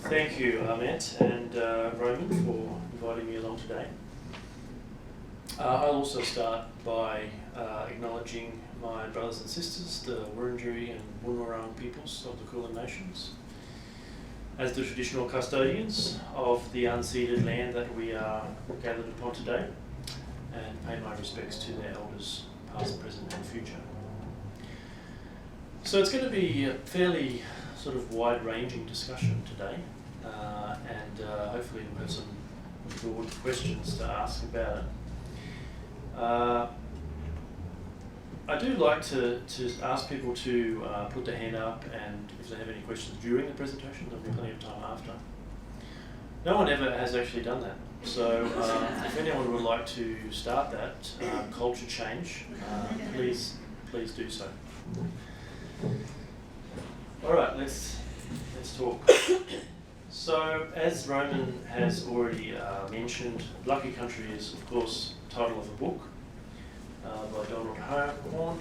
Thank you, Ahmet and Roman, for inviting me along today. I'll also start by acknowledging my brothers and sisters, the Wurundjeri and Woiwurrung peoples of the Kulin Nations, as the traditional custodians of the unceded land that we are gathered upon today, and pay my respects to their elders, past, present and future. So it's going to be a fairly sort of wide-ranging discussion today, and hopefully we'll have some broad questions to ask about it. I do like to ask people to put their hand up, and if they have any questions during the presentation, there'll be plenty of time after. No one ever has actually done that, so if anyone would like to start that culture change, please do so. All right, let's talk. So, as Roman has already mentioned, Lucky Country is, of course, the title of a book by Donald Horn,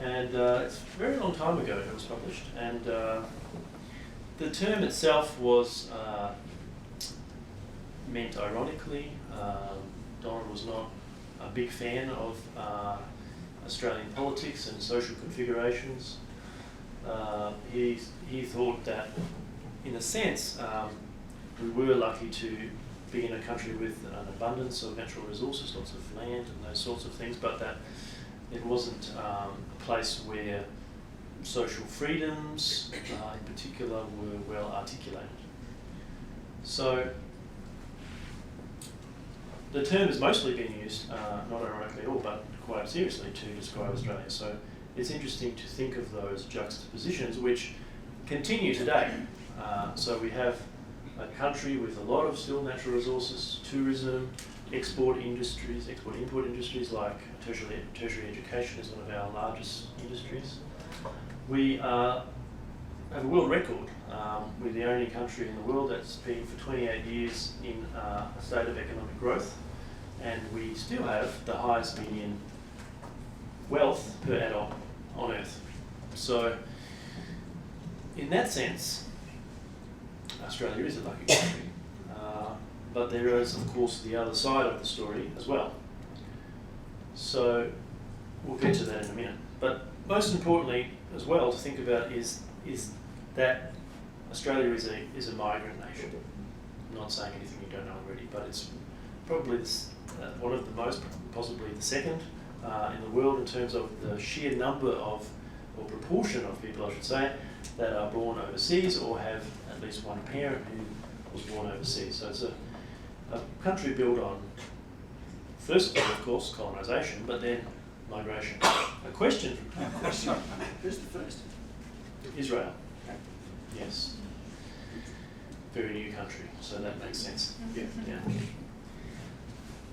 and it's a very long time ago it was published, and the term itself was meant ironically. Donald was not a big fan of Australian politics and social configurations. He thought that, in a sense, we were lucky to be in a country with an abundance of natural resources, lots of land and those sorts of things, but that it wasn't a place where social freedoms, in particular, were well articulated. So the term has mostly been used, not ironically at all, but quite seriously, to describe Australia. So it's interesting to think of those juxtapositions which continue today. So we have a country with a lot of still natural resources, tourism, export-import industries like tertiary education is one of our largest industries. We have a world record. We're the only country in the world that's been for 28 years in a state of economic growth, and we still have the highest median wealth per adult on Earth. So, in that sense, Australia is a lucky country. But there is, of course, the other side of the story as well. So, we'll get to that in a minute. But most importantly, as well, to think about is that Australia is a migrant nation. I'm not saying anything you don't know already, but it's probably one of the most, possibly the second in the world in terms of the sheer number of, or proportion of people, I should say, that are born overseas or have at least one parent who was born overseas. So it's a country built on, first of all, of course, colonisation, but then migration. A question. Who's the first? Israel. Yes. Very new country, so that makes sense. Yeah.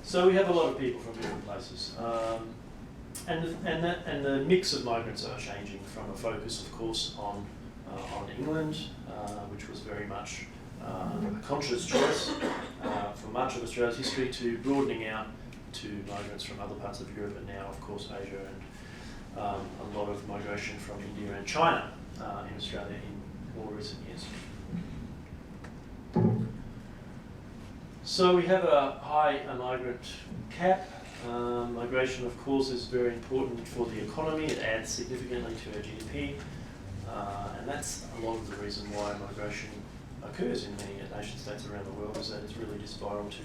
So we have a lot of people from different places, and the mix of migrants are changing from a focus, of course, on England, which was very much a conscious choice for much of Australia's history, to broadening out to migrants from other parts of Europe, and now, of course, Asia, and a lot of migration from India and China in Australia in more recent years. So we have a high migrant cap. Migration, of course, is very important for the economy. It adds significantly to our GDP, and that's a lot of the reason why migration occurs in many nation states around the world, is that it's really just vital to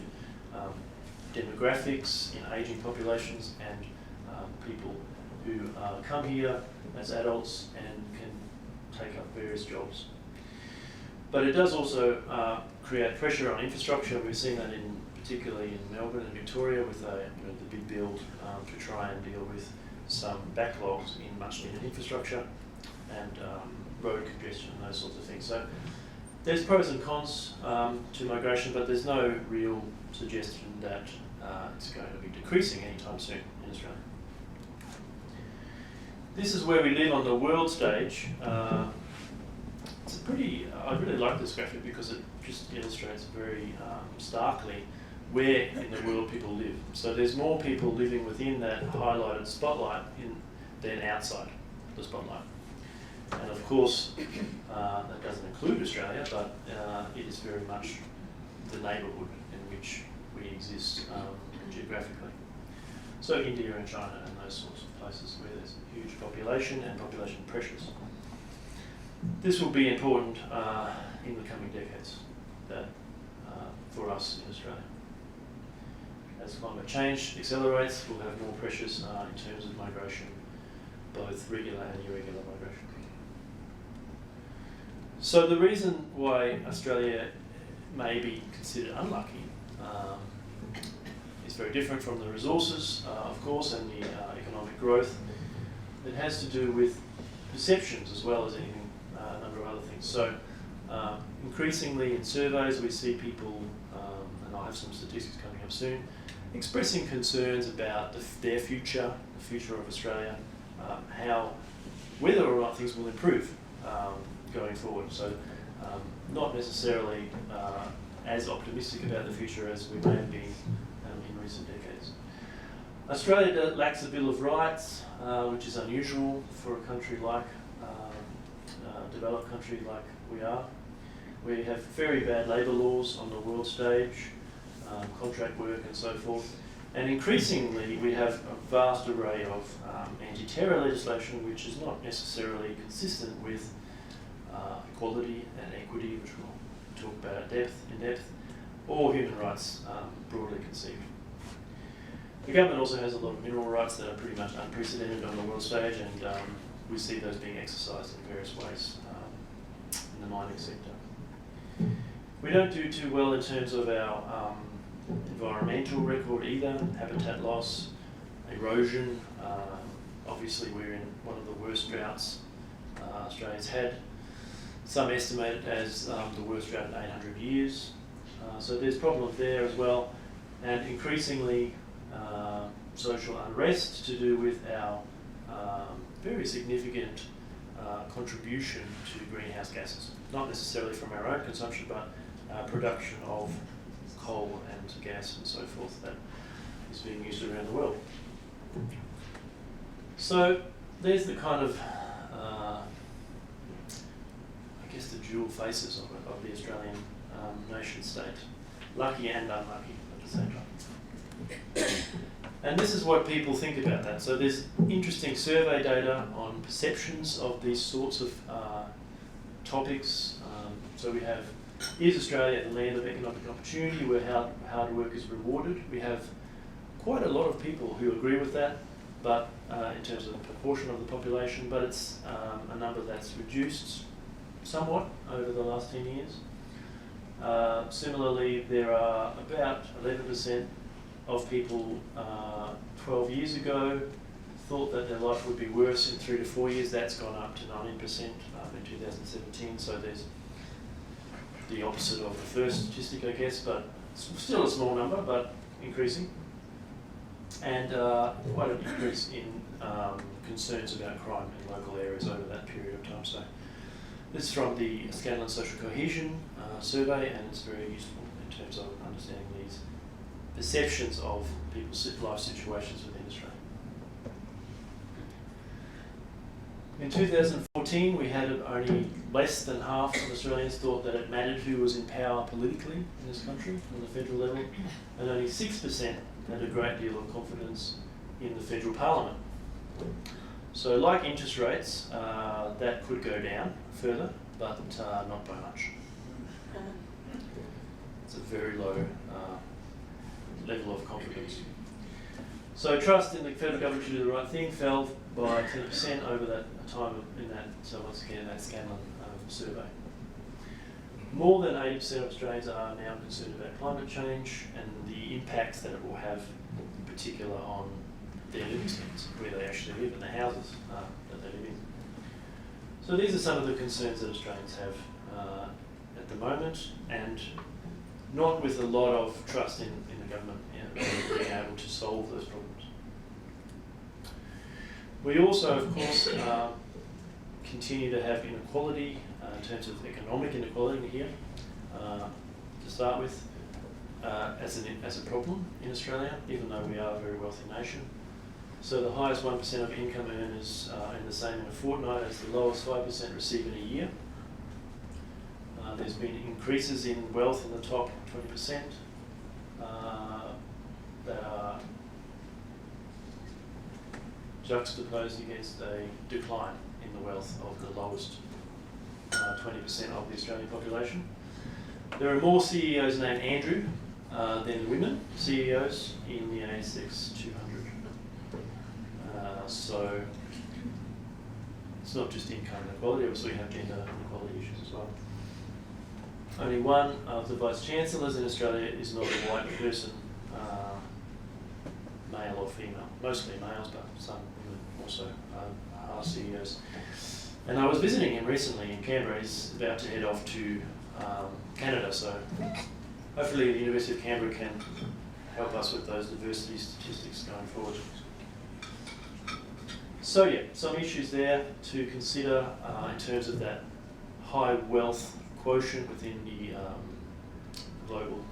demographics in ageing populations and people who come here as adults and can take up various jobs. But it does also create pressure on infrastructure. We've seen that particularly in Melbourne and Victoria with the big build to try and deal with some backlogs in much needed infrastructure and road congestion and those sorts of things. So there's pros and cons to migration, but there's no real suggestion that it's going to be decreasing anytime soon in Australia. This is where we live on the world stage. I really like this graphic because it just illustrates very starkly where in the world people live. So there's more people living within that highlighted spotlight than outside the spotlight. And of course, that doesn't include Australia, but it is very much the neighbourhood in which we exist geographically. So India and China and those sorts of places where there's a huge population and population pressures. This will be important in the coming decades for us in Australia. As climate change accelerates, we'll have more pressures in terms of migration, both regular and irregular migration. So the reason why Australia may be considered unlucky is very different from the resources, of course, and the economic growth. It has to do with perceptions as well as anything, a number of other things. So increasingly in surveys we see people, and I'll have some statistics coming up soon, expressing concerns about their future, the future of Australia, whether or not things will improve going forward. So not necessarily as optimistic about the future as we may have been in recent decades. Australia lacks a Bill of Rights, which is unusual for a country like, a developed country like we are. We have very bad labour laws on the world stage, contract work and so forth. And increasingly we have a vast array of anti-terror legislation which is not necessarily consistent with equality and equity, which we'll talk about in depth, or human rights broadly conceived. The government also has a lot of mineral rights that are pretty much unprecedented on the world stage, and we see those being exercised in various ways in the mining sector. We don't do too well in terms of our environmental record either, habitat loss, erosion. Obviously we're in one of the worst droughts Australia's had. Some estimate it as the worst drought in 800 years. So there's problems there as well, and increasingly social unrest to do with our very significant contribution to greenhouse gases. Not necessarily from our own consumption, but production of coal and gas and so forth that is being used around the world. So there's the kind of, I guess, the dual faces of the Australian nation state, lucky and unlucky at the same time. And this is what people think about that. So there's interesting survey data on perceptions of these sorts of topics. So we have, is Australia the land of economic opportunity where hard work is rewarded? We have quite a lot of people who agree with that, but in terms of the proportion of the population, but it's a number that's reduced somewhat over the last 10 years. Similarly, there are about 11% of people 12 years ago thought that their life would be worse in 3 to 4 years. That's gone up to 19% in 2017, so there's the opposite of the first statistic, I guess, but still a small number, but increasing. And quite an increase in concerns about crime in local areas over that period of time. So this is from the Scanlon Social Cohesion survey, and it's very useful in terms of understanding these perceptions of people's life situations within Australia. In 2014, we had only less than half of Australians thought that it mattered who was in power politically in this country on the federal level, and only 6% had a great deal of confidence in the federal parliament. So like interest rates, that could go down further, but not by much. It's a very low level of confidence. So trust in the federal government to do the right thing fell by 10% over that time in that, so once again, that Scanlon survey. More than 80% of Australians are now concerned about climate change and the impacts that it will have, in particular on their living standards, where they actually live, and the houses that they live in. So these are some of the concerns that Australians have at the moment, and not with a lot of trust in the government being able to solve those problems. We also, of course, continue to have inequality in terms of economic inequality here, to start with, as a problem in Australia, even though we are a very wealthy nation. So the highest 1% of income earners earn the same in a fortnight as the lowest 5% receive in a year. There's been increases in wealth in the top 20% that are juxtaposed against a decline in the wealth of the lowest 20% of the Australian population. There are more CEOs named Andrew than women CEOs in the ASX 200. So it's not just income inequality, obviously we have gender inequality issues as well. Only one of the Vice Chancellors in Australia is not a white person, male or female. Mostly males, but some women also are CEOs. And I was visiting him recently in Canberra. He's about to head off to Canada, so hopefully the University of Canberra can help us with those diversity statistics going forward. So yeah, some issues there to consider in terms of that high wealth quotient within the global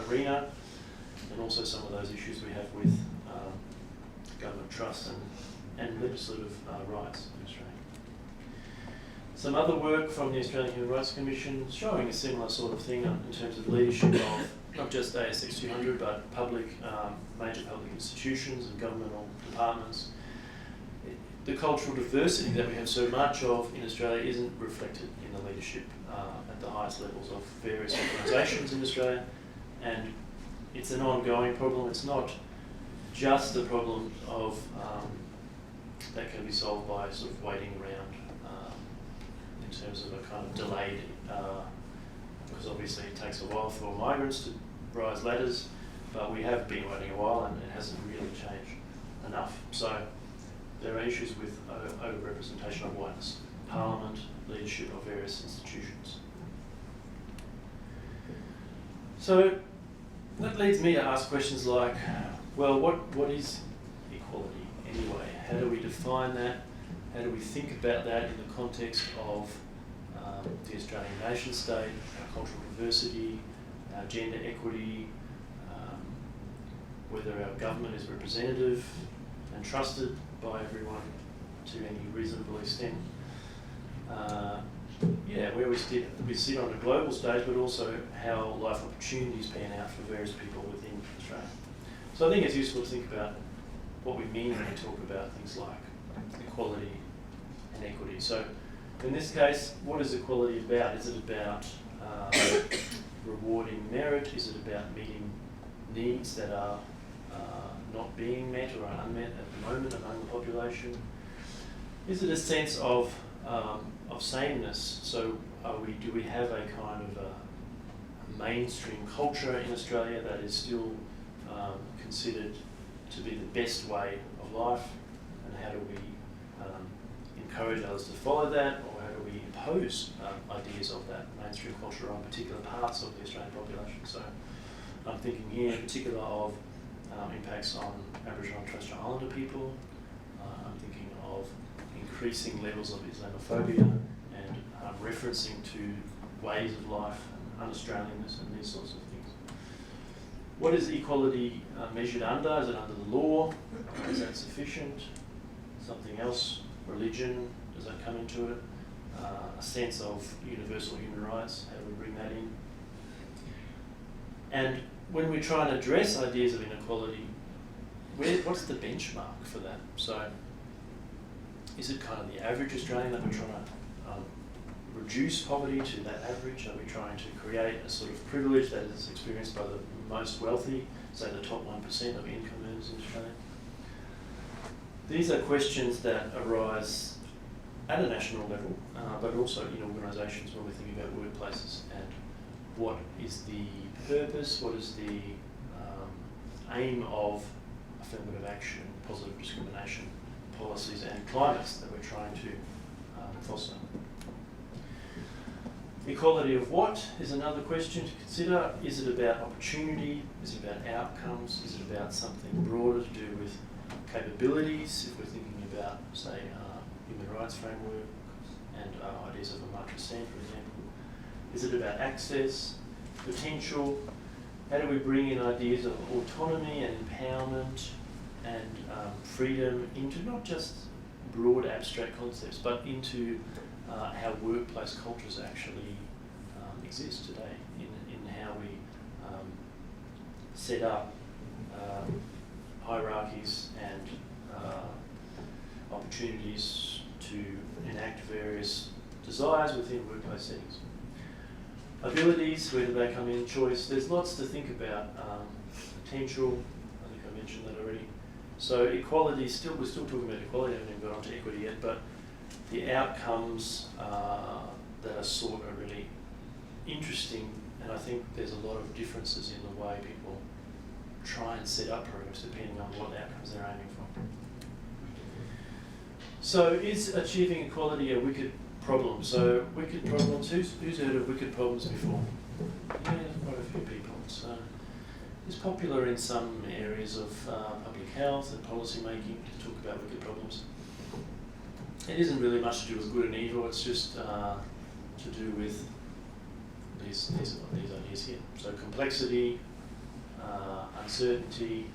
arena, and also some of those issues we have with government trust and legislative rights in Australia. Some other work from the Australian Human Rights Commission showing a similar sort of thing in terms of leadership of not just ASX 200 but major public institutions and governmental departments. The cultural diversity that we have so much of in Australia isn't reflected in the leadership at the highest levels of various organisations in Australia, and it's an ongoing problem. It's not just a problem of that can be solved by sort of waiting around in terms of a kind of delayed, because obviously it takes a while for migrants to rise ladders, but we have been waiting a while and it hasn't really changed enough. So there are issues with over-representation of whiteness, Parliament, leadership of various institutions. So that leads me to ask questions like, well, what is equality anyway? How do we define that? How do we think about that in the context of the Australian nation state, our cultural diversity, our gender equity, whether our government is representative and trusted by everyone to any reasonable extent. Where we sit on a global stage, but also how life opportunities pan out for various people within Australia. So I think it's useful to think about what we mean when we talk about things like equality and equity. So in this case, what is equality about? Is it about rewarding merit? Is it about meeting needs that are not being met or are unmet at the moment among the population? Is it a sense of sameness? So do we have a kind of a mainstream culture in Australia that is still considered to be the best way of life? And how do we encourage others to follow that, or how do we impose ideas of that mainstream culture on particular parts of the Australian population? So I'm thinking here in particular of impacts on Aboriginal and Torres Strait Islander people. I'm thinking of increasing levels of Islamophobia and referencing to ways of life and un-Australianness and these sorts of things. What is equality measured under? Is it under the law? Is that sufficient? Something else? Religion? Does that come into it? A sense of universal human rights? How do we bring that in? And when we try and address ideas of inequality, what's the benchmark for that? So is it kind of the average Australian that we're trying to reduce poverty to that average? Are we trying to create a sort of privilege that is experienced by the most wealthy, say the top 1% of income earners in Australia? These are questions that arise at a national level, but also in organisations when we think about workplaces and what is the purpose, what is the aim of affirmative action, positive discrimination policies and climates that we're trying to foster. Equality of what is another question to consider. Is it about opportunity? Is it about outcomes? Is it about something broader to do with capabilities, if we're thinking about, say, human rights framework and ideas of a market stand, for example? Is it about access, potential? How do we bring in ideas of autonomy and empowerment, and freedom into not just broad abstract concepts, but into how workplace cultures actually exist today, in how we set up hierarchies and opportunities to enact various desires within workplace settings. Abilities, where do they come in? Choice. There's lots to think about. Potential, I think I mentioned that already. So equality, we're still talking about equality, I haven't even got onto equity yet, but the outcomes that are sought are really interesting, and I think there's a lot of differences in the way people try and set up programs depending on what outcomes they're aiming for. So is achieving equality a wicked problem? So wicked problems, who's heard of wicked problems before? Yeah, quite a few people. So it's popular in some areas of public health and policy making to talk about wicked problems. It isn't really much to do with good and evil, it's just to do with these ideas here. So complexity, uncertainty,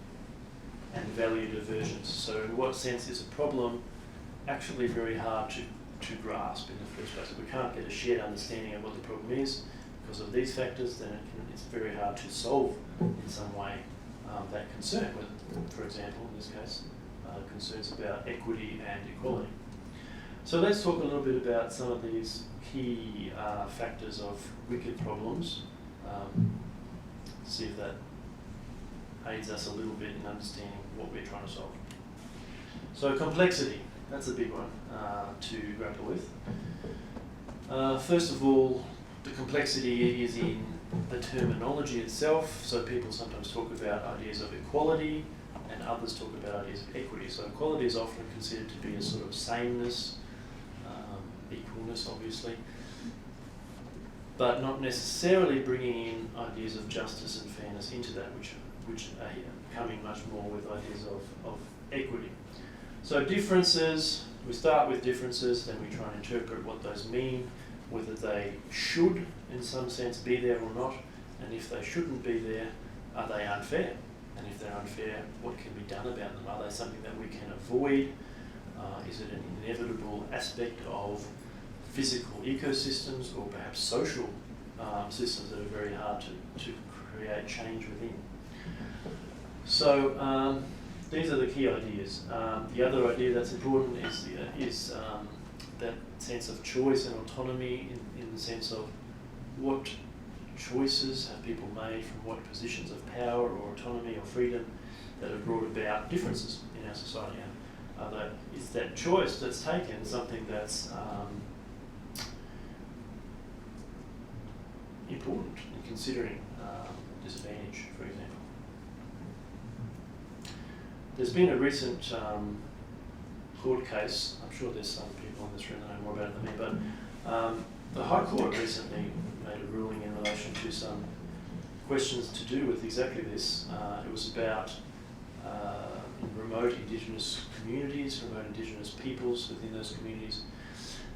and value divergence. So in what sense is a problem actually very hard to grasp in the first place? If we can't get a shared understanding of what the problem is because of these factors, then it's very hard to solve in some way that concern, with, for example, in this case, concerns about equity and equality. So let's talk a little bit about some of these key factors of wicked problems, see if that aids us a little bit in understanding what we're trying to solve. So complexity, that's a big one to grapple with. First of all, the complexity is in the terminology itself. So people sometimes talk about ideas of equality and others talk about ideas of equity. So equality is often considered to be a sort of sameness, equalness obviously, but not necessarily bringing in ideas of justice and fairness into that, which are coming much more with ideas of equity. So differences, we start with differences, then we try and interpret what those mean, whether they should, in some sense, be there or not, and if they shouldn't be there, are they unfair? And if they're unfair, what can be done about them? Are they something that we can avoid? Is it an inevitable aspect of physical ecosystems or perhaps social systems that are very hard to create change within? So these are the key ideas. The other idea that's important is that sense of choice and autonomy in the sense of what choices have people made from what positions of power or autonomy or freedom that have brought about differences in our society. Is that choice that's taken something that's important in considering disadvantage, for example? There's been a recent court case. I'm sure there's some people in this room that know more about it than me, but the High Court recently made a ruling in relation to some questions to do with exactly this. It was about remote Indigenous communities, remote Indigenous peoples within those communities,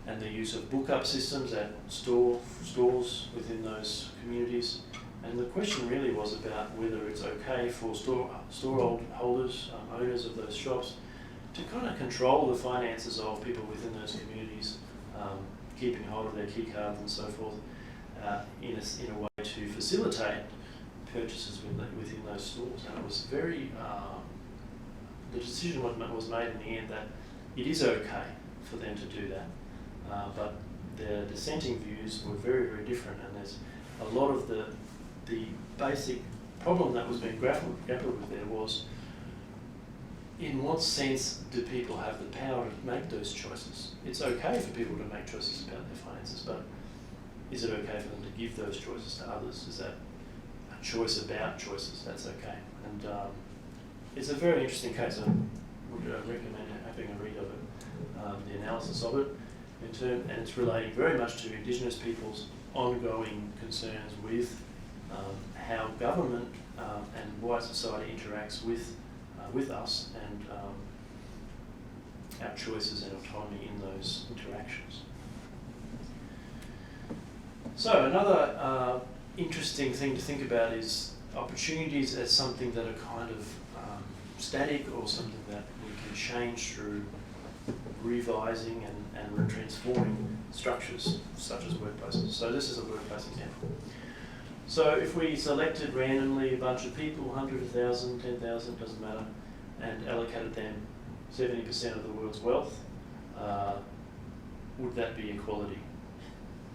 and the use of book-up systems at stores within those communities. And the question really was about whether it's okay for store holders, owners of those shops, to kind of control the finances of people within those communities, keeping hold of their key cards and so forth, in a way to facilitate purchases within those stores. And it was very, the decision was made in the end that it is okay for them to do that, but the dissenting views were very, very different, and there's a lot of the basic problem that was being grappled with there was, in what sense do people have the power to make those choices? It's okay for people to make choices about their finances, but is it okay for them to give those choices to others? Is that a choice about choices? That's okay. And it's a very interesting case. I would recommend having a read of it, the analysis of it, and it's relating very much to Indigenous people's ongoing concerns with how government and wide society interacts with us and our choices and autonomy in those interactions. So another interesting thing to think about is opportunities as something that are kind of static or something that we can change through revising and transforming structures such as workplaces. So this is a workplace example. So if we selected randomly a bunch of people, 100, 1,000, 10,000, doesn't matter, and allocated them 70% of the world's wealth, would that be equality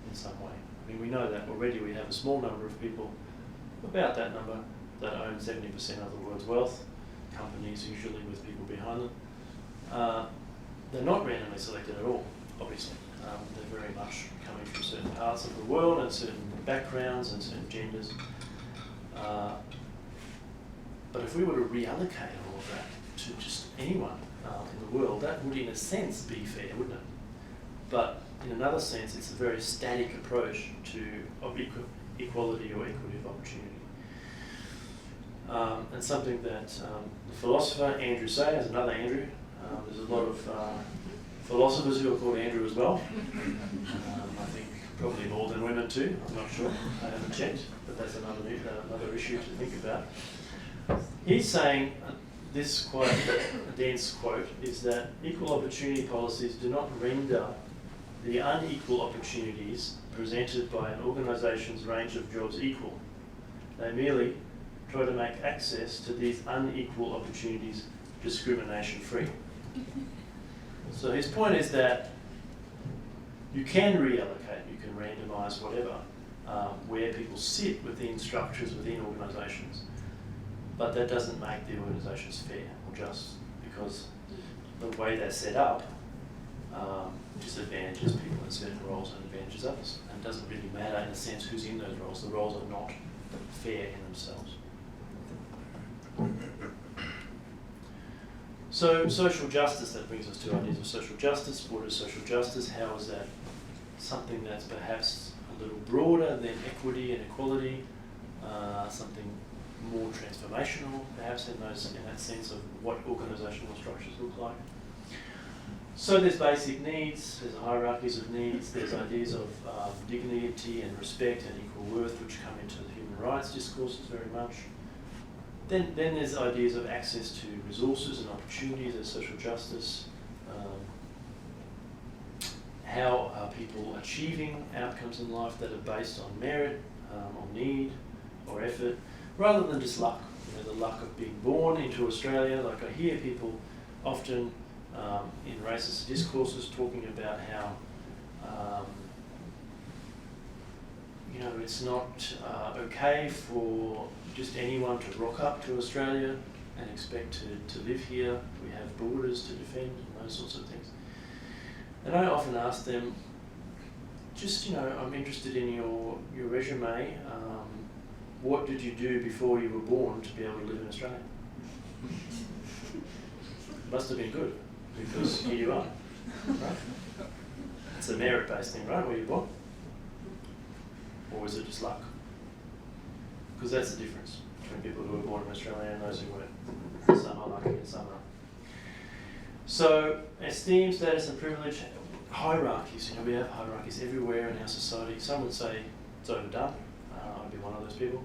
in some way? I mean, we know that already. We have a small number of people, about that number, that own 70% of the world's wealth, companies usually with people behind them. They're not randomly selected at all, obviously. They're very much coming from certain parts of the world and certain backgrounds and certain genders. But if we were to reallocate all of that to just anyone in the world, that would in a sense be fair, wouldn't it? But in another sense, it's a very static approach to equality or equity of opportunity. And something that the philosopher Andrew Sayers, another Andrew, there's a lot of philosophers who are called Andrew as well. I think probably more than women too, I'm not sure, I haven't checked, but that's another issue to think about. He's saying, this quite a dense quote, is that equal opportunity policies do not render the unequal opportunities presented by an organisation's range of jobs equal. They merely try to make access to these unequal opportunities discrimination-free. So his point is that you can reallocate, you can randomise whatever, where people sit within structures, within organisations, but that doesn't make the organisations fair or just, because the way they're set up disadvantages people in certain roles and advantages others. And it doesn't really matter in a sense who's in those roles. The roles are not fair in themselves. So social justice, that brings us to ideas of social justice. What is social justice? How is that something that's perhaps a little broader than equity and equality, something more transformational perhaps in that sense of what organisational structures look like? So there's basic needs, there's hierarchies of needs, there's ideas of dignity and respect and equal worth which come into the human rights discourses very much. Then there's ideas of access to resources and opportunities as social justice. How are people achieving outcomes in life that are based on merit, on need or effort, rather than just luck? You know, the luck of being born into Australia. Like I hear people often in racist discourses talking about how you know, it's not okay for just anyone to rock up to Australia and expect to live here. We have borders to defend and those sorts of things. And I often ask them, just, you know, I'm interested in your resume. What did you do before you were born to be able to live in Australia? Must have been good, because here you are, right? It's a merit-based thing, right, where you're born? Or is it just luck? Because that's the difference between people who are born in Australia and those who weren't. Some are lucky and some aren't. So, esteem, status and privilege, hierarchies. You know, we have hierarchies everywhere in our society. Some would say it's overdone. I'd be one of those people.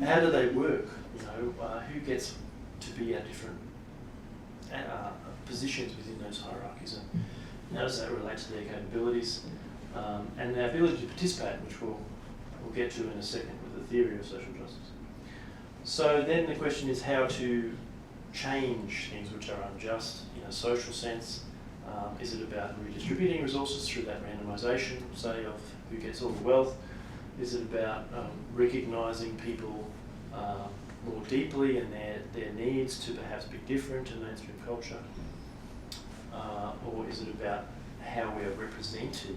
How do they work? You know, who gets to be at different positions within those hierarchies, and how does that relate to their capabilities and their ability to participate, which we'll get to in a second with the theory of social justice. So then the question is how to change things which are unjust in a social sense. Is it about redistributing resources through that randomisation, say, of who gets all the wealth? Is it about recognising people more deeply and their needs to perhaps be different to mainstream culture? Or is it about how we are represented,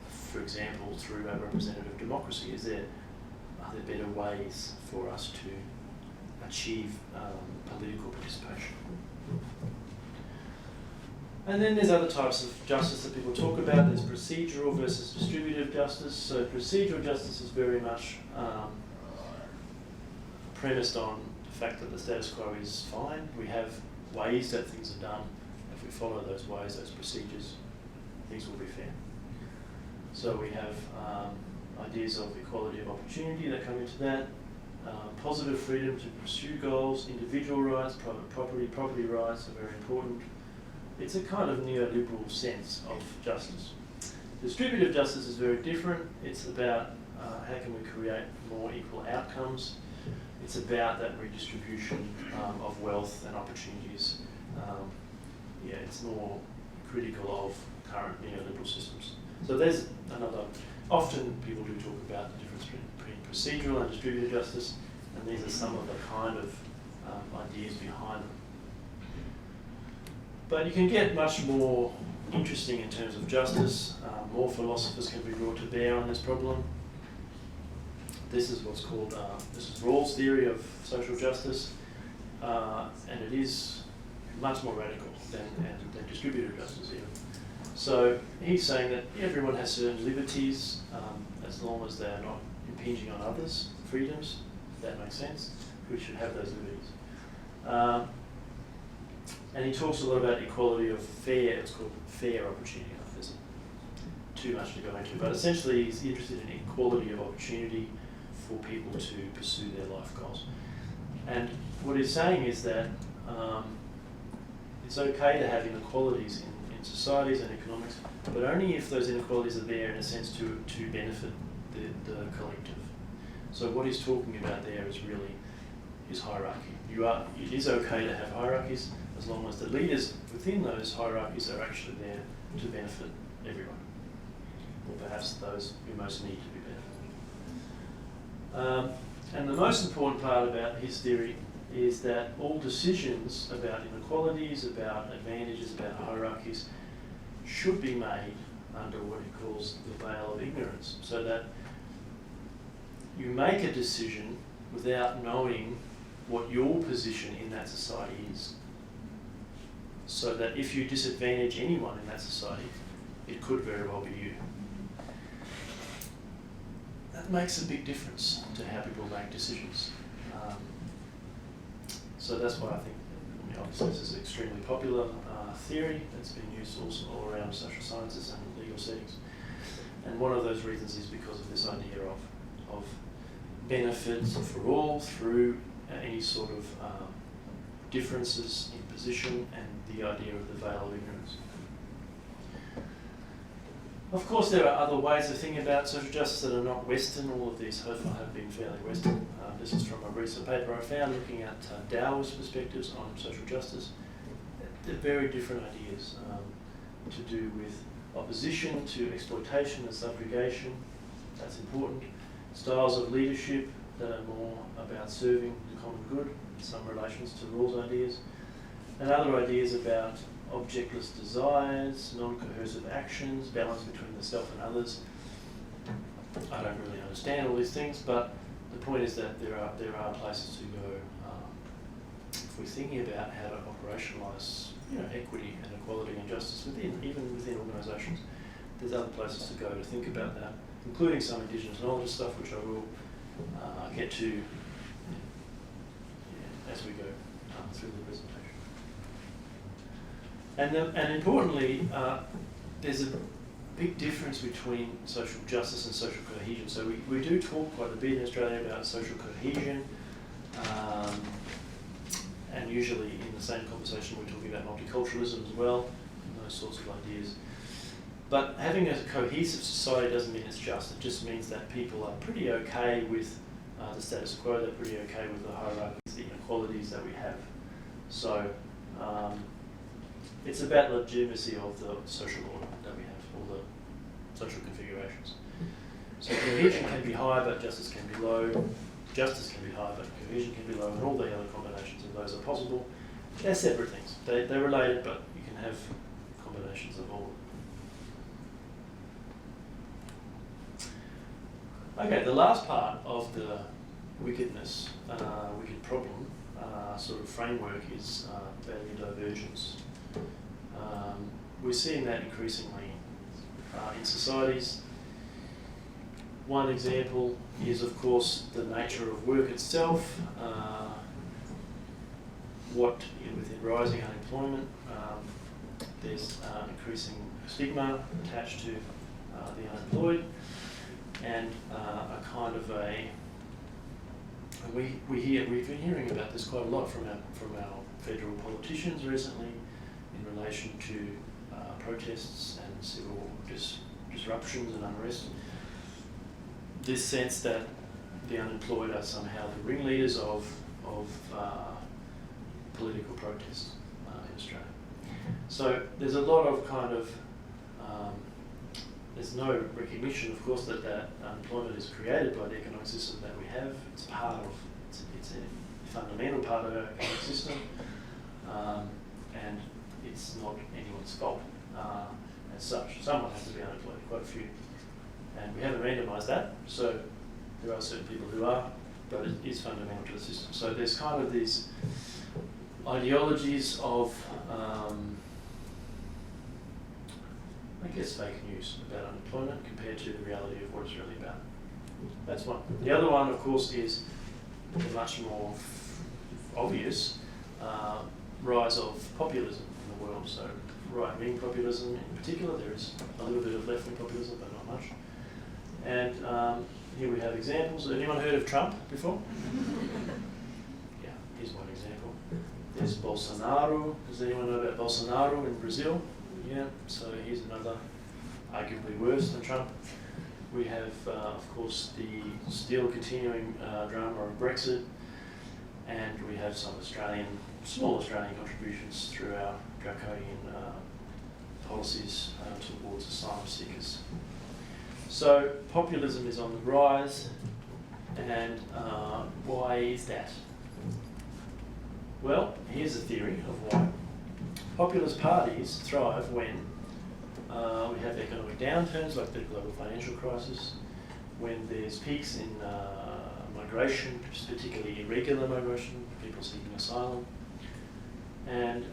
for example, through our representative democracy? Are there better ways for us to achieve political participation? And then there's other types of justice that people talk about. There's procedural versus distributive justice. So procedural justice is very much premised on the fact that the status quo is fine. We have ways that things are done. If we follow those ways, those procedures, things will be fair. So we have ideas of equality of opportunity that come into that. positive freedom to pursue goals, individual rights, private property rights are very important. It's a kind of neoliberal sense of justice. Distributive justice is very different. It's about how can we create more equal outcomes. It's about that redistribution of wealth and opportunities. It's more critical of current neoliberal systems. So there's another, often people do talk about the difference between procedural and distributive justice, and these are some of the kind of ideas behind them. But you can get much more interesting in terms of justice. More philosophers can be brought to bear on this problem. This is what's called, this is Rawls' theory of social justice, and it is much more radical than distributive justice even. So he's saying that everyone has certain liberties as long as they are not impinging on others' freedoms, if that makes sense. We should have those liberties. And he talks a lot about equality of fair, it's called fair opportunity. There's too much to go into, but essentially he's interested in equality of opportunity for people to pursue their life goals. And what he's saying is that it's okay to have inequalities in societies and economics, but only if those inequalities are there in a sense to benefit the collective. So what he's talking about there is really is hierarchy. It is okay to have hierarchies as long as the leaders within those hierarchies are actually there to benefit everyone, or perhaps those who most need to be benefited. And the most important part about his theory is that all decisions about inequalities, about advantages, about hierarchies should be made under what he calls the veil of ignorance, so that you make a decision without knowing what your position in that society is. So that if you disadvantage anyone in that society, it could very well be you. That makes a big difference to how people make decisions. So that's why I think, obviously this is an extremely popular theory that's been used also all around social sciences and legal settings. And one of those reasons is because of this idea of benefits for all through any sort of differences in position and the idea of the veil of ignorance. Of course, there are other ways of thinking about social justice that are not Western. All of these hopefully have been fairly Western. This is from a recent paper I found looking at Davos perspectives on social justice. They're very different ideas to do with opposition to exploitation and subjugation. That's important. Styles of leadership that are more about serving the common good, some relations to Rawls' ideas, and other ideas about objectless desires, non-coercive actions, balance between the self and others. I don't really understand all these things, but the point is that there are places to go if we're thinking about how to operationalise equity and equality and justice even within organisations. There's other places to go to think about that, including some Indigenous knowledge stuff, which I will get to as we go through the presentation. And importantly, there's a big difference between social justice and social cohesion. So we do talk quite a bit in Australia about social cohesion, and usually in the same conversation we're talking about multiculturalism as well, and those sorts of ideas. But having a cohesive society doesn't mean it's just. It just means that people are pretty okay with the status quo, they're pretty okay with the hierarchies, the inequalities that we have. So it's about legitimacy of the social order that we have, all the social configurations. So cohesion can be high, but justice can be low. Justice can be high, but cohesion can be low, and all the other combinations of those are possible. They're separate things. They're related, but you can have combinations of all. Okay, the last part of the wicked problem sort of framework is value divergence. We're seeing that increasingly in societies. One example is, of course, the nature of work itself. Within rising unemployment, there's increasing stigma attached to the unemployed, and a kind of a And we've been hearing about this quite a lot from our federal politicians recently in relation to protests and civil disruptions and unrest. This sense that the unemployed are somehow the ringleaders of political protests in Australia. So there's a lot of kind of there's no recognition, of course, that unemployment is created by the economic system that we have. It's it's a fundamental part of our economic system, and it's not anyone's fault as such. Someone has to be unemployed, quite a few, and we haven't randomised that. So there are certain people who are, but it is fundamental to the system. So there's kind of these ideologies of I guess fake news about unemployment compared to the reality of what it's really about. That's one. The other one, of course, is the much more obvious rise of populism in the world. So right-wing populism in particular. There is a little bit of left-wing populism, but not much. And here we have examples. Anyone heard of Trump before? Yeah, here's one example. There's Bolsonaro. Does anyone know about Bolsonaro in Brazil? Yeah, so here's another, arguably worse than Trump. We have, of course, the still continuing drama of Brexit, and we have some small Australian contributions through our draconian policies towards asylum seekers. So populism is on the rise, and why is that? Well, here's a theory of why. Populist parties thrive when we have economic downturns like the global financial crisis, when there's peaks in migration, particularly irregular migration, people seeking asylum, and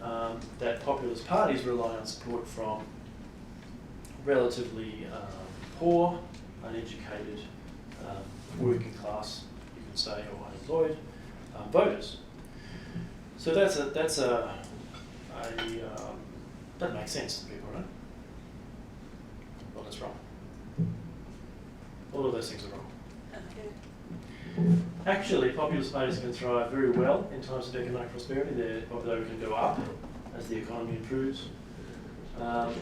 that populist parties rely on support from relatively poor, uneducated, working class, you can say, or unemployed voters. So that makes sense to people, right? Well, that's wrong. All of those things are wrong. Actually, populist parties can thrive very well in times of economic prosperity. Their popularity can go up as the economy improves.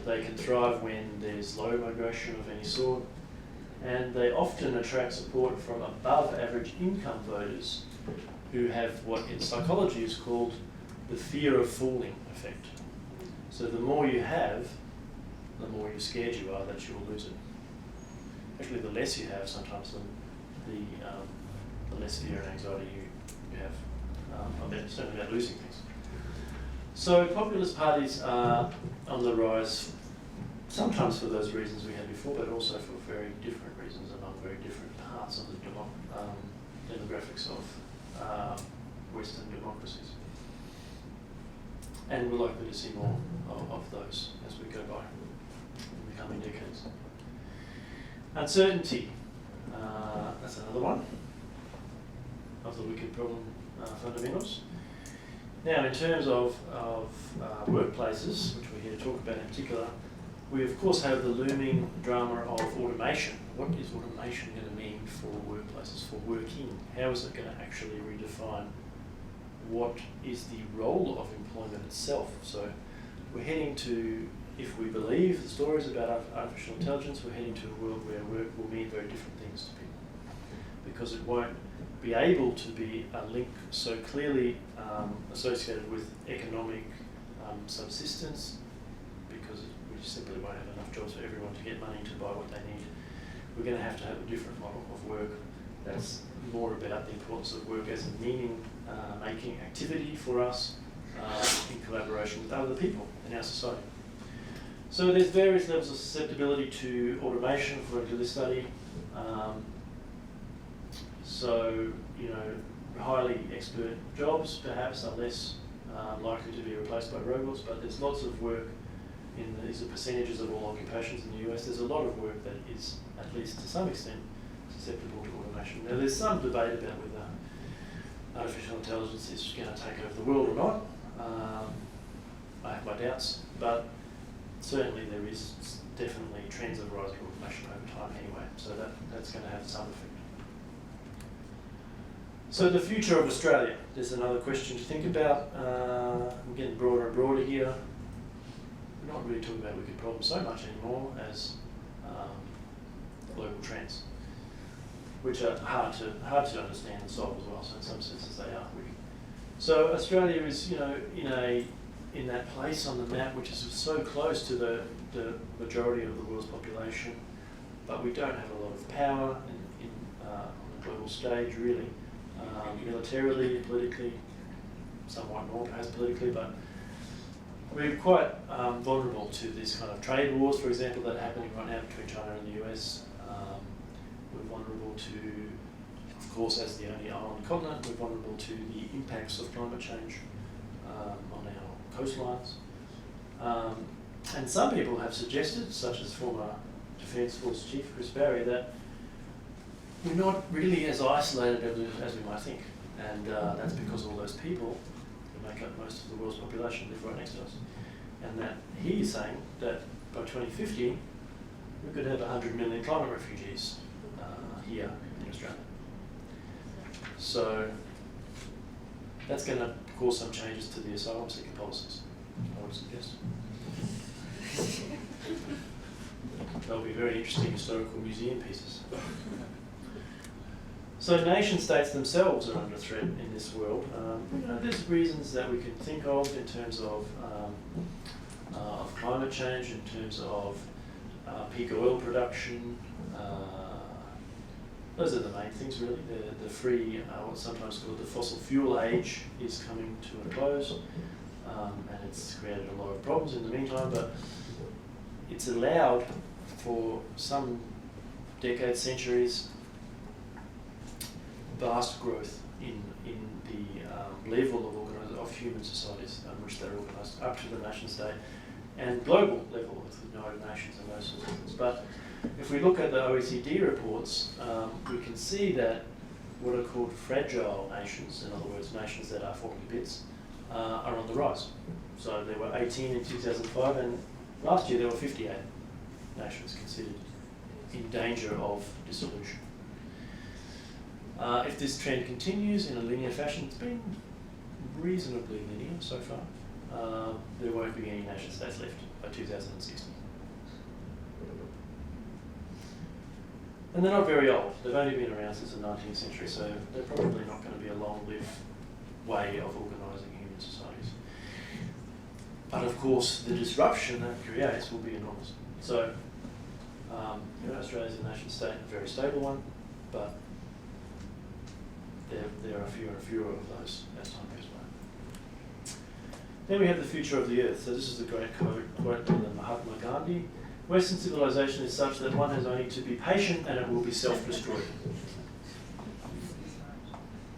They can thrive when there's low migration of any sort. And they often attract support from above average income voters who have what in psychology is called the fear of falling effect. So the more you have, the more you're scared you are that you will lose it. Actually, the less you have, sometimes the less fear and anxiety you have, certainly about losing things. So populist parties are on the rise, sometimes for those reasons we had before, but also for very different reasons among very different parts of the demographics of Western democracies. And we're likely to see more of those as we go by in the coming decades. Uncertainty, that's another one of the wicked problem fundamentals. Now, in terms of workplaces, which we're here to talk about in particular, we of course have the looming drama of automation. What is automation going to mean for workplaces, for working? How is it going to actually redefine what is the role of employment itself? So we're heading to, if we believe the stories about artificial intelligence, we're heading to a world where work will mean very different things to people, because it won't be able to be a link so clearly associated with economic subsistence, because we just simply won't have enough jobs for everyone to get money to buy what they need. We're going to have a different model of work that's more about the importance of work as a meaning-making activity for us in collaboration with other people in our society. So there's various levels of susceptibility to automation according to this study. So, highly expert jobs perhaps are less likely to be replaced by robots, but there's lots of work these are percentages of all occupations in the US. There's a lot of work that is, at least to some extent, susceptible to automation. Now, there's some debate about whether artificial intelligence is going to take over the world or not. I have my doubts, but certainly there is definitely trends of rising automation over time anyway, so that's going to have some effect. So the future of Australia, there's another question to think about. I'm getting broader and broader here. We're not really talking about wicked problems so much anymore as global trends, which are hard to understand and solve as well. So in some senses they are wicked. So Australia is, in that place on the map which is so close to the majority of the world's population, but we don't have a lot of power on the global stage really. Militarily, politically, somewhat more perhaps politically, but we're quite vulnerable to this kind of trade wars, for example, that are happening right now between China and the US. We're vulnerable to, of course, as the only island continent, we're vulnerable to the impacts of climate change on our coastlines. And some people have suggested, such as former Defence Force Chief Chris Barry, that we're not really as isolated as we might think. And that's because all those people who make up most of the world's population live right next to us. And that he is saying that by 2050, we could have 100 million climate refugees here in Australia. So that's going to cause some changes to the asylum seeker policies, I would suggest. They'll be very interesting historical museum pieces. So nation states themselves are under threat in this world. There's reasons that we can think of in terms of climate change, in terms of peak oil production. Those are the main things really. The free, what's sometimes called the fossil fuel age is coming to a close, and it's created a lot of problems in the meantime, but it's allowed for some decades, centuries, vast growth in the level of human societies in which they're organised, up to the nation state and global level with the United Nations and those sorts of things. But if we look at the OECD reports, we can see that what are called fragile nations, in other words, nations that are falling to bits, are on the rise. So there were 18 in 2005, and last year there were 58 nations considered in danger of dissolution. If this trend continues in a linear fashion, it's been reasonably linear so far, there won't be any nation states left by 2060. And they're not very old. They've only been around since the 19th century, so they're probably not going to be a long-lived way of organising human societies. But of course, the disruption that creates will be enormous. So, Australia's a nation state, a very stable one, but there are fewer and fewer of those as time goes by. Then we have the future of the earth. So this is the great quote by Mahatma Gandhi. Western civilization is such that one has only to be patient and it will be self-destroyed.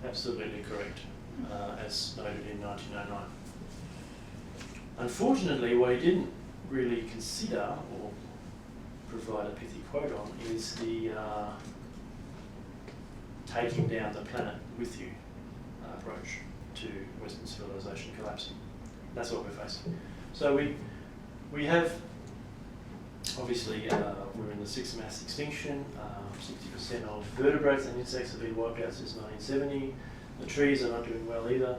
Absolutely correct, as noted in 1909. Unfortunately, what he didn't really consider or provide a pithy quote on is the taking down the planet with you approach to Western civilization collapsing. That's what we're facing. So we have, obviously, we're in the sixth mass extinction. 60% of vertebrates and insects have been wiped out since 1970. The trees are not doing well either.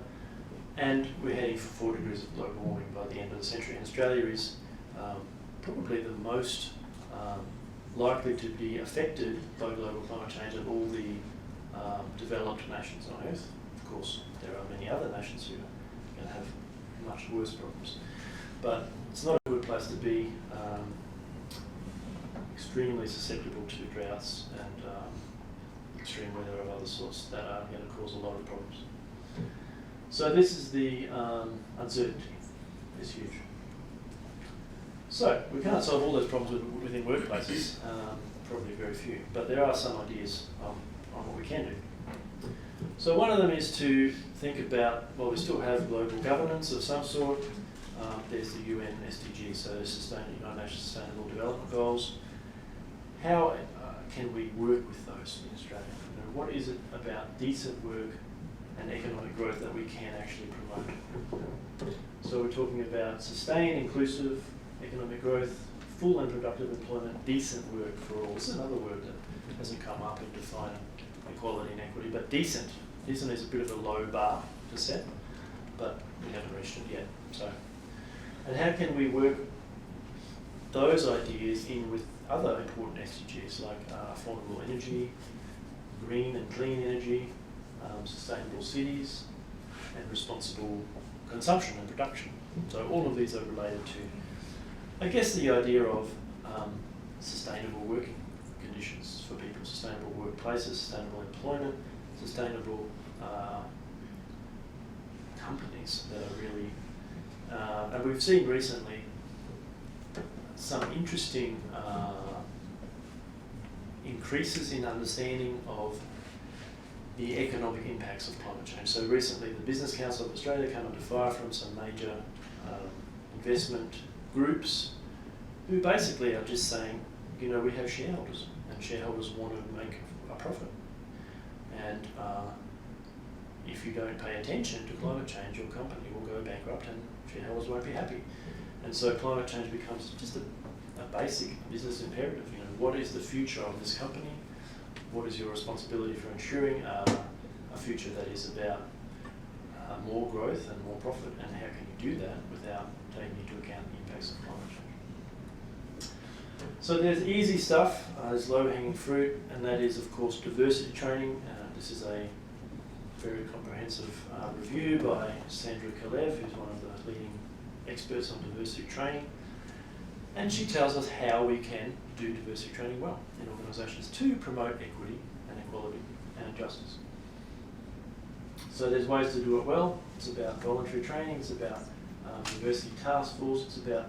And we're heading for 4 degrees of global warming by the end of the century. And Australia is probably the most likely to be affected by global climate change of all the developed nations on Earth. Of course, there are many other nations who are going to have much worse problems. But it's not a good place to be. Extremely susceptible to droughts and extreme weather of other sorts that are going to cause a lot of problems. So this is the uncertainty. It's huge. So we can't solve all those problems within workplaces, probably very few, but there are some ideas on what we can do. So one of them is to think about, well, we still have global governance of some sort. There's the UN SDG, so United Nations Sustainable Development Goals. How can we work with those in Australia? What is it about decent work and economic growth that we can actually promote? So we're talking about sustained, inclusive economic growth, full and productive employment, decent work for all. This is another word that hasn't come up in defining equality and equity, but decent Isn't it a bit of a low bar to set, but we haven't reached it yet. So, and how can we work those ideas in with other important SDGs like affordable energy, green and clean energy, sustainable cities, and responsible consumption and production. So all of these are related to, I guess, the idea of sustainable working conditions for people, sustainable workplaces, sustainable employment, sustainable companies that are really, and we've seen recently some interesting increases in understanding of the economic impacts of climate change. So recently the Business Council of Australia came under fire from some major investment groups who basically are just saying, you know, we have shareholders and shareholders want to make a profit. And if you don't pay attention to climate change, your company will go bankrupt and shareholders won't be happy. And so climate change becomes just a basic business imperative. You know, what is the future of this company? What is your responsibility for ensuring a future that is about more growth and more profit, and how can you do that without taking into account the impacts of climate change? So there's easy stuff, there's low-hanging fruit, and that is, of course, diversity training. This is a very comprehensive review by Sandra Kalev, who's one of the leading experts on diversity training. And she tells us how we can do diversity training well in organisations to promote equity and equality and justice. So there's ways to do it well. It's about voluntary training, it's about diversity task force, it's about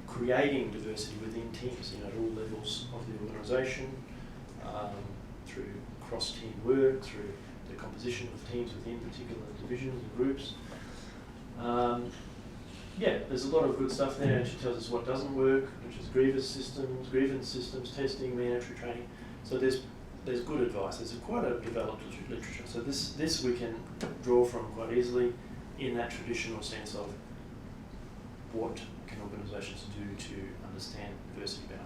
creating diversity within teams, you know, at all levels of the organisation, through cross-team work, through the composition of teams within particular divisions and groups. Yeah, there's a lot of good stuff there, and she tells us what doesn't work, which is grievance systems, testing, mandatory training. So there's good advice. There's quite a developed literature. So this we can draw from quite easily in that traditional sense of what can organisations do to understand diversity better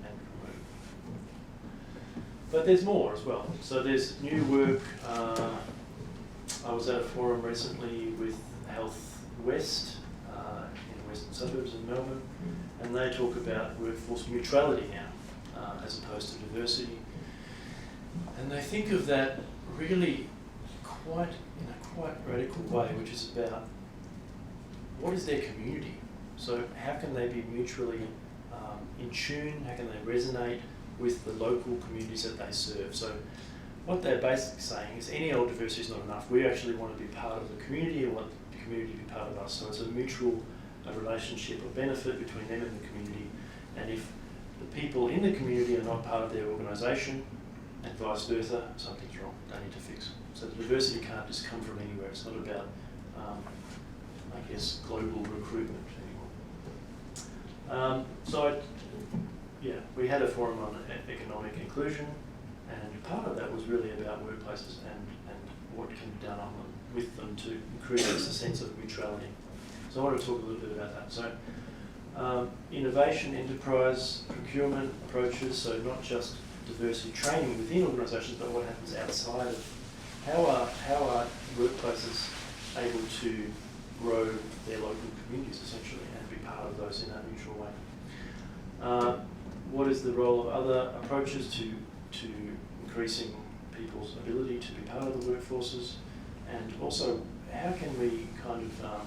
and promote it. But there's more as well. So there's new work. I was at a forum recently with Health West, in western suburbs of Melbourne, and they talk about workforce neutrality now, as opposed to diversity. And they think of that really in a quite radical way, which is about what is their community? So how can they be mutually in tune? How can they resonate with the local communities that they serve? So what they're basically saying is any old diversity is not enough. We actually want to be part of the community and want the community to be part of us. So it's a mutual relationship of benefit between them and the community. And if the people in the community are not part of their organisation and vice versa, something's wrong. They need to fix. So the diversity can't just come from anywhere. It's not about, I guess, global recruitment anymore. We had a forum on economic inclusion, and part of that was really about workplaces and what can be done on them, with them to create a sense of neutrality. So I want to talk a little bit about that. So innovation, enterprise, procurement approaches, so not just diversity training within organisations, but what happens outside of, how are workplaces able to grow their local communities essentially and be part of those in that mutual way. What is the role of other approaches to increasing people's ability to be part of the workforces, and also how can we kind of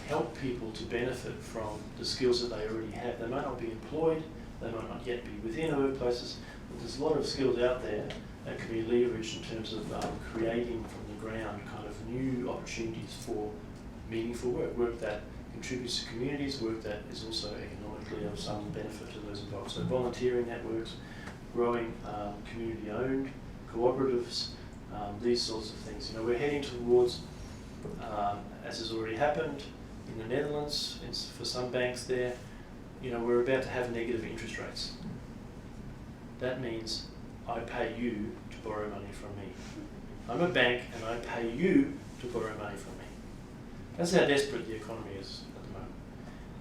help people to benefit from the skills that they already have. They might not be employed, they might not yet be within workplaces, but there's a lot of skills out there that can be leveraged in terms of creating from the ground kind of new opportunities for meaningful work that contributes to communities, work that is also economically of some benefit to those involved. So volunteering networks, growing community-owned cooperatives, these sorts of things. You know, we're heading towards, as has already happened in the Netherlands, for some banks there, you know, we're about to have negative interest rates. That means I pay you to borrow money from me. I'm a bank and I pay you to borrow money from me. That's how desperate the economy is at the moment.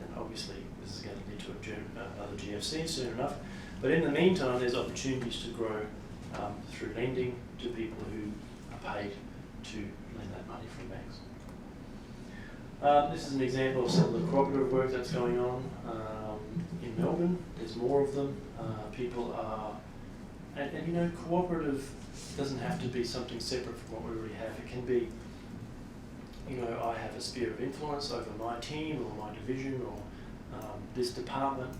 And obviously this is going to lead to another GFC soon enough. But in the meantime, there's opportunities to grow through lending to people who are paid to lend that money from banks. This is an example of some of the cooperative work that's going on in Melbourne. There's more of them. People are, and you know, cooperative doesn't have to be something separate from what we already have. It can be, you know, I have a sphere of influence over my team or my division or this department.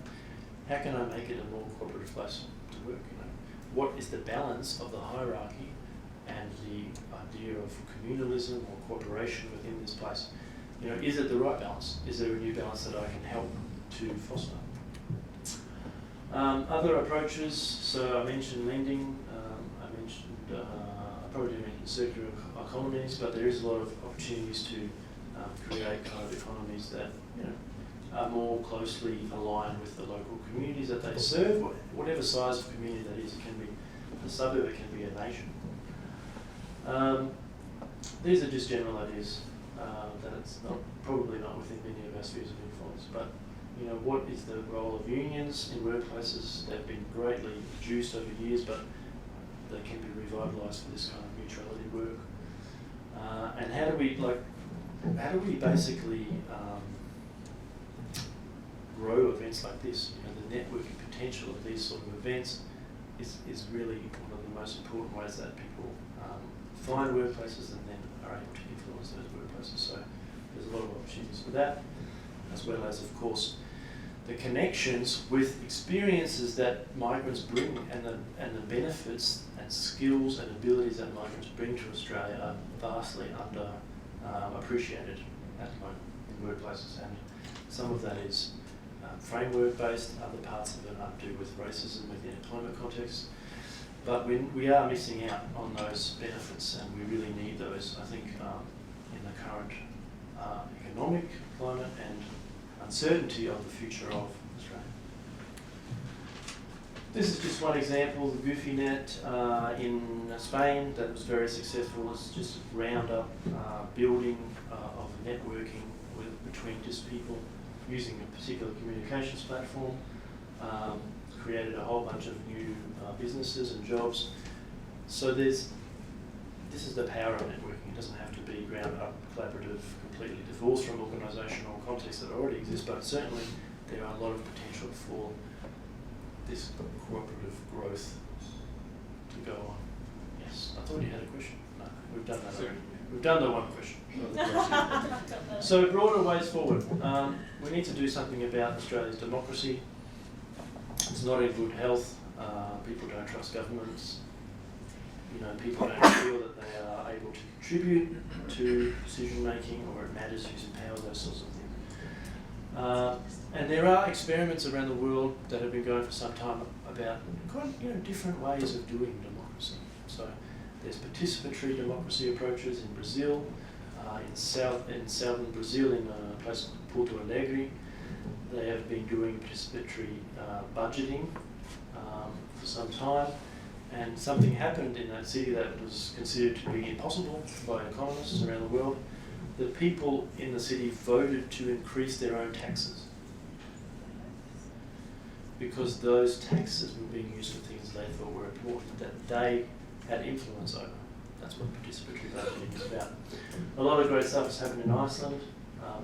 How can I make it a more cooperative place to work? You know, what is the balance of the hierarchy and the idea of communalism or cooperation within this place? You know, is it the right balance? Is there a new balance that I can help to foster? Other approaches, so I mentioned lending, I mentioned, I probably didn't mention circular economies, but there is a lot of opportunities to create kind of economies that, you know, are more closely aligned with the local communities that they serve, whatever size of community that is. It can be a suburb, it can be a nation. These are just general ideas that it's probably not within many of our spheres of influence, but you know, what is the role of unions in workplaces? They've been greatly reduced over years, but they can be revitalised for this kind of neutrality work. And how do we basically grow events like this? You know, the networking potential of these sort of events is really one of the most important ways that people find workplaces and then are able to influence those workplaces. So there's a lot of opportunities for that, as well as, of course, the connections with experiences that migrants bring and the benefits and skills and abilities that migrants bring to Australia are vastly under appreciated at the moment in workplaces, and some of that is framework based, other parts of it are to do with racism within employment context. But we are missing out on those benefits, and we really need those, I think, in the current economic climate and uncertainty of the future of Australia. This is just one example, the goofynet in Spain that was very successful. It's just a round-up building of networking between just people using a particular communications platform. Created a whole bunch of new businesses and jobs. So this is the power of networking. It doesn't have to be ground-up, collaborative, completely divorced from organisational contexts that already exist, but certainly there are a lot of potential for this cooperative growth to go on. Yes, I thought you had a question. No, we've done that already. We've done the one question. So broader ways forward. We need to do something about Australia's democracy. It's not in good health. People don't trust governments. You know, people don't feel that they are able to contribute to decision making, or it matters who's in power, those sorts of things. And there are experiments around the world that have been going for some time about quite different ways of doing democracy. So there's participatory democracy approaches in Brazil, in southern Brazil, in a place called Porto Alegre. They have been doing participatory budgeting for some time, and something happened in that city that was considered to be impossible by economists around the world. The people in the city voted to increase their own taxes because those taxes were being used for things they thought were important, that they had influence over. That's what participatory budgeting is about. A lot of great stuff has happened in Iceland,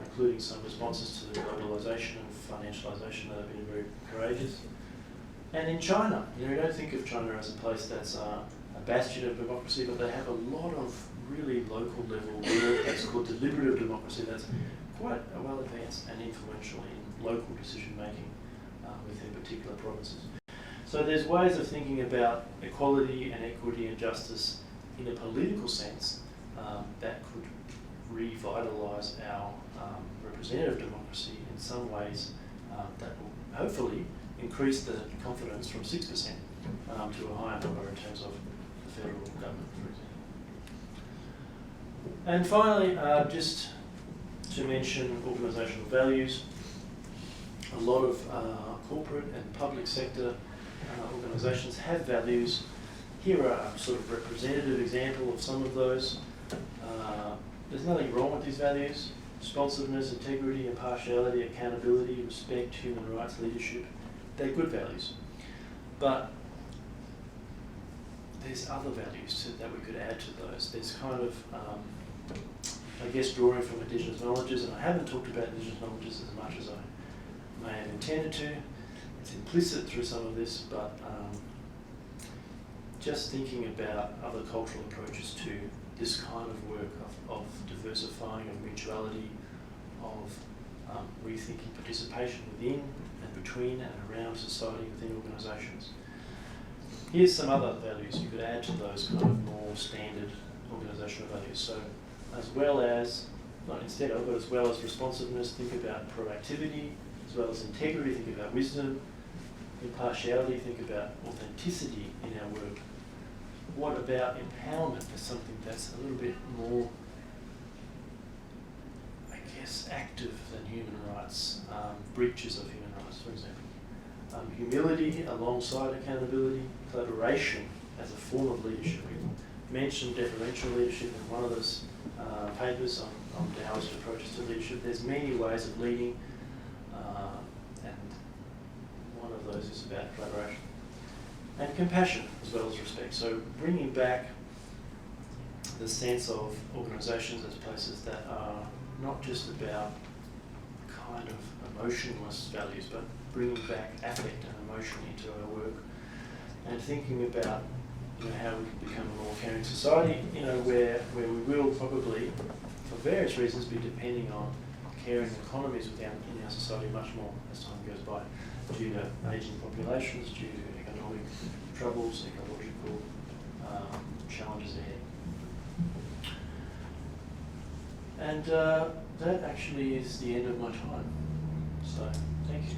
including some responses to globalisation and financialisation that have been very courageous. And in China, you don't think of China as a place that's a bastion of democracy, but they have a lot of really local level work that's called deliberative democracy that's quite well advanced and influential in local decision making within particular provinces. So there's ways of thinking about equality and equity and justice in a political sense that could revitalise our representative democracy in some ways that will hopefully increase the confidence from 6% to a higher number in terms of the federal government, for example. And finally, just to mention organisational values. A lot of corporate and public sector organisations have values. Here are a sort of representative example of some of those. There's nothing wrong with these values. Responsiveness, integrity, impartiality, accountability, respect, human rights, leadership. They're good values. But there's other values that we could add to those. There's kind of, I guess, drawing from Indigenous knowledges, and I haven't talked about Indigenous knowledges as much as I may have intended to. It's implicit through some of this, but just thinking about other cultural approaches to this kind of work of diversifying, of mutuality, of rethinking participation within and between and around society, within organisations. Here's some other values you could add to those kind of more standard organisational values. So as well as, not instead of, but as well as responsiveness, think about proactivity, as well as integrity, think about wisdom, impartiality, think about authenticity in our work. What about empowerment as something that's a little bit more, I guess, active than human rights, breaches of human rights, for example. Humility alongside accountability, collaboration as a form of leadership. We mentioned deferential leadership in one of those papers on Davos approaches to leadership. There's many ways of leading, and one of those is about collaboration. And compassion as well as respect. So bringing back the sense of organisations as places that are not just about kind of emotionless values, but bringing back affect and emotion into our work, and thinking about how we can become a more caring society, where we will probably, for various reasons, be depending on caring economies in our society much more as time goes by, due to ageing populations, due to economic troubles, ecological challenges ahead. And that actually is the end of my time. So, thank you.